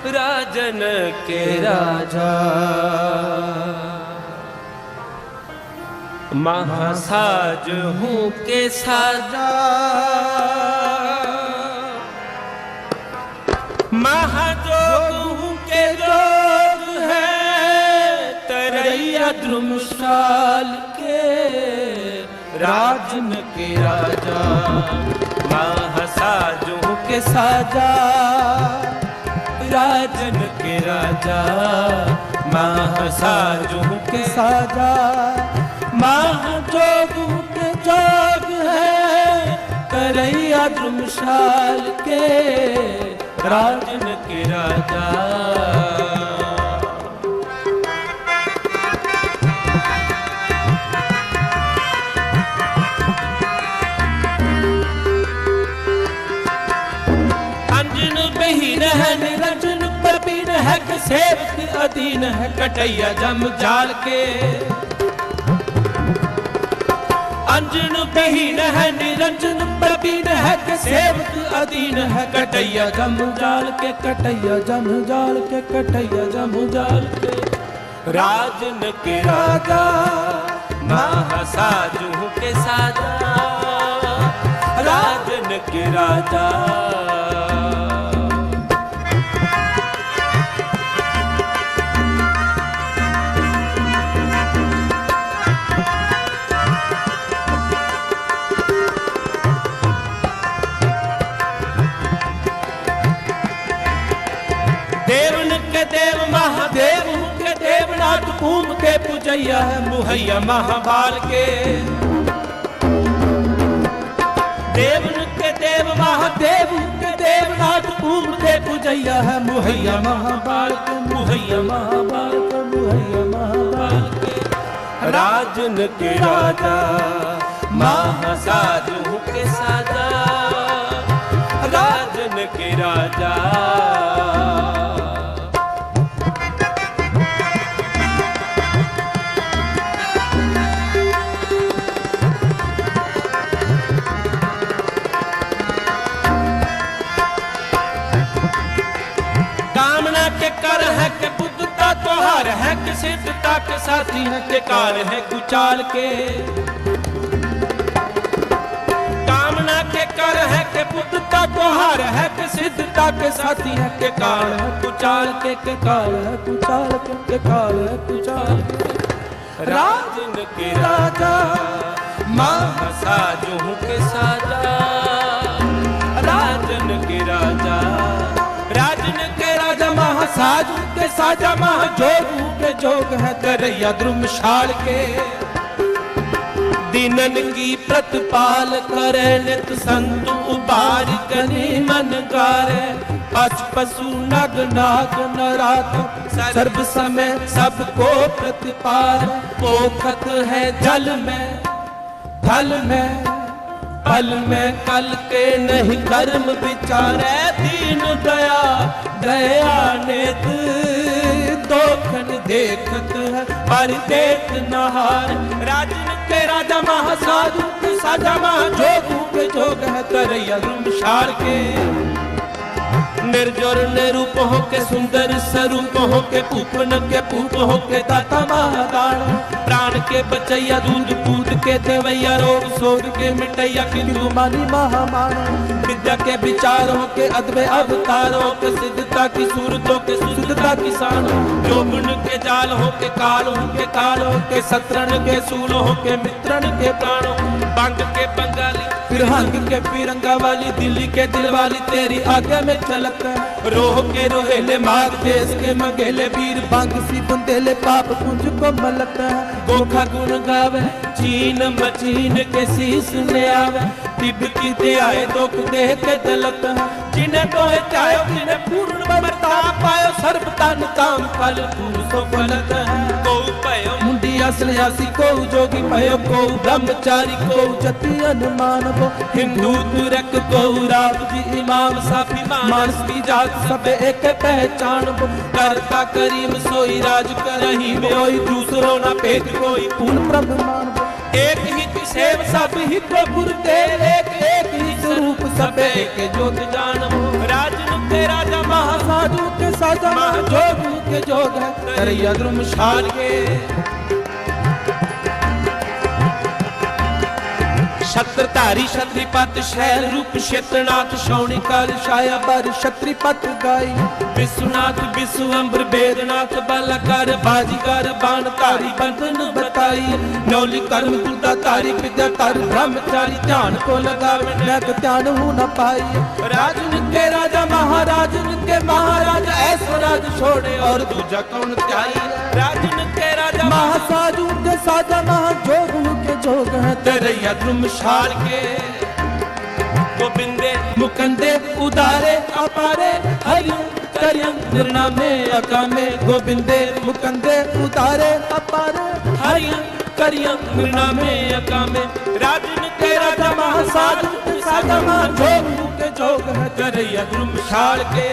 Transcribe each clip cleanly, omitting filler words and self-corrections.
राजन के राजा। महासाज हूँ के साजा, महाजोग हूँ के जोग है, तरैया द्रुमशाल के राजन के राजा। महासाज हूँ के साजा, राजन के राजा। महासाज हूँ के साजा, महाजोग के जोग है, करैया द्रुमशाल के राजन के राजा। अंजन बहीन है निरंजन प्रवीण है, कि सेवक अधीन है कटैया जम जाल के। अंजन बहीन है निरंजन प्रवीण है, कि सेवक अधीन है कटैया जम जाल के। कटैया जम जाल के, कटैया जम जाल के राजन के राजा। महासाज हूँ के साजा, राजन के राजा। देवन के देव महादेव के देवनाथ भूम के पूजैया है मुहैया महाबाल के। देवन के देव महादेव के देवनाथ भूम के पूजैया है मुहैया महाबाल के। मुहैया महाबाल के, मुहैया महाबाल के राजन के राजा। महासाज हूँ के साजा, राजन के राजा। कामना के कर है कि बुद्धता त्योहार है, कि सिद्धता के साथी है, के काल है कुचाल के। कामना के कर है कि बुद्धता त्योहार है, कि सिद्धता के साथी है, के काल है कुचाल के। के काल है कुचाल के, के काल है कुचाल के राजन के राजा। महासाज हूँ के साजा, राजन के राजा। राजन के राजा महासाज के साजा, महाजोग के जोग है, तरैया द्रुमशाल के। दिनन की प्रतिपाल करे, नित संत उबार करी मन गारे। अच पशु नग नाग नरात, सर्व समय सबको प्रतिपाल। पोखत है जल में थल में, पल में कल के नहीं कर्म विचारे। दीन दया दया नेत, दोखन देखत है पर देख नहार। राजन के राजा महासाधु के साजा, महाजोग के जोग है, तरैया द्रुमशाल के। निर्जर निरूप हो के सुंदर स्वरूप हो के, पूपन के पूप हो के दाता महादान। प्राण के बचैया दूध पूत के देवैया, रोग शोक के मिटैया किंतु मानी महामान। विद्या के विचार हो के अद्भुत अवतार हो के, सिद्धता की सूरतों के शुद्धता की शान। जोगुण के जाल हो के काल हो के, काल हो के शत्रुन के सूल हो के, मित्रन के प्राण। बंग के बंगाली फिरहंग के फिरंगा वाली, दिल्ली के दिल वाली तेरी आगे में चलक है। रोह के रोहेले माग देश के मंगेले, वीर बांग सी बुंदेले पाप कुंज को मलक है। गोखा गुण गावे चीन मचीन के शीश ले आवे, तिब्बती दे आए दुख देह के दलत है। जिन्हें तोहे चाहे जिन्हें पूर्ण बरता पायो, सर्वतन काम फल पूर्ण सो फलत है। को पयो मुंडी असलयासी, को जोगी पयो, को ब्रह्मचारी, को जति अनुमान। को हिंदू तुरक, को राव जी इमाम साफी, मानस की जात सब एक पहचान। करता करीम सोई राज करही, कोई दूसरो न पेट कोई पूर्ण ब्रह्मान। एक ही सेव सब ही प्रभु दे, एक एक ही स्वरूप सब एक ज्योत जान। राजन के राजा महासाधु के साजा जोग के जोग है तरैया द्रुमशाल के। छत्रधारी छत्रीपत शैल रूप क्षेत्रनाथ शौणी काल छाया बर छत्रीपत गाई। विश्वनाथ विश्व अम्बर वेदनाथ बालाकार बाजीगर बाण धारी बंधन बताई। नौली कर्म बुद्धा तारी विद्या तार ब्रह्मचारी ध्यान को लगावे नैक ध्यान हो न पाई। राजन के राजा महाराजन के महाराज ऐसा राज छोड़े और दूजा कौन त्याई। राजन के राजा महासाजू के साजा महाजोग के जोग है तरैया द्रुमशाल के। गोबिंदे मुकंदे उदारे अपारे हरियं करियं निर्नामे अकामे। गोबिंदे मुकंदे उदारे अपारे हरियं करियं निर्नामे अकामे। राजन के राजा महासाजू के साजा महाजोग के जोग है तरैया द्रुमशाल के।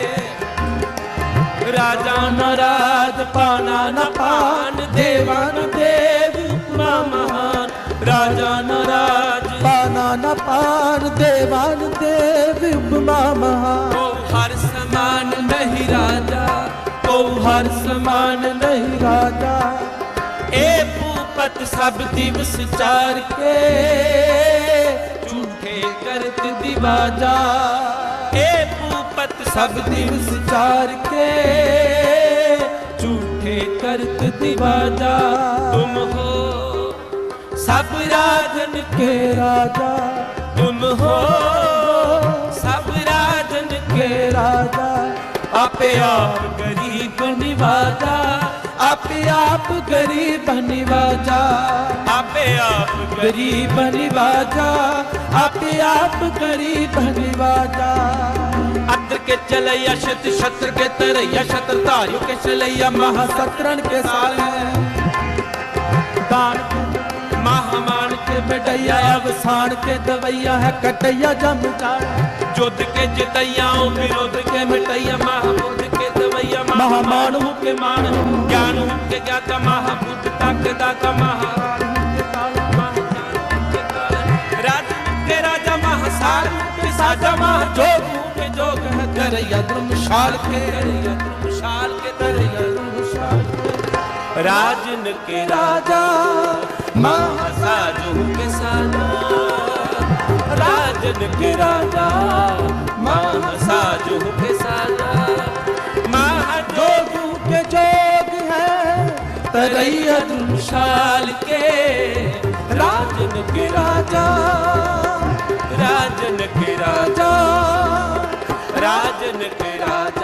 राजा न राज पाना न पान देवान देव उपमा महान। राजा न राज पाना न पान देवान देव उपमा महान। ओ हर समान नहीं राजा ओ हर समान नहीं राजा। ए भूपत सब दिवस चार के झूठे करत दिवाजा। ए भूपत सब दिवस चार के झूठे करत दिवाजा। तुम हो सब राजन के राजा तुम हो सब राजन के राजा। आपे आप गरीब निवाजा आपे आप गरीब निवाजा। आपे आप गरीब निवाजा आपे आप गरीब निवाजा। अत्र के चलैया शत्र शत्र के तरैया छत्रधारियों के चलैया महासत्रण के साल है। दान महामान के बेटैया अवसान के दवैया है कटैया जमदार। युद्ध के जितैयाओं विरोध के मिटैया महाबोध के दवैया। महामान हूँ के मान हूँ ज्ञान हूँ के ज्ञाता महाबुद्धता के दाता महाराज के राजा महासार के साजा महाजोग के जोग है तरैया द्रुमशाल के। द्रुमशाल के तरैया द्रुमशाल के। राजन के राजा महासाजू के साजा। राजन के राजा महासाजू के साजा। महाजोगू के जोग है तरैया द्रुमशाल के। राजन के राजा राजन के राजा राजन के राजा।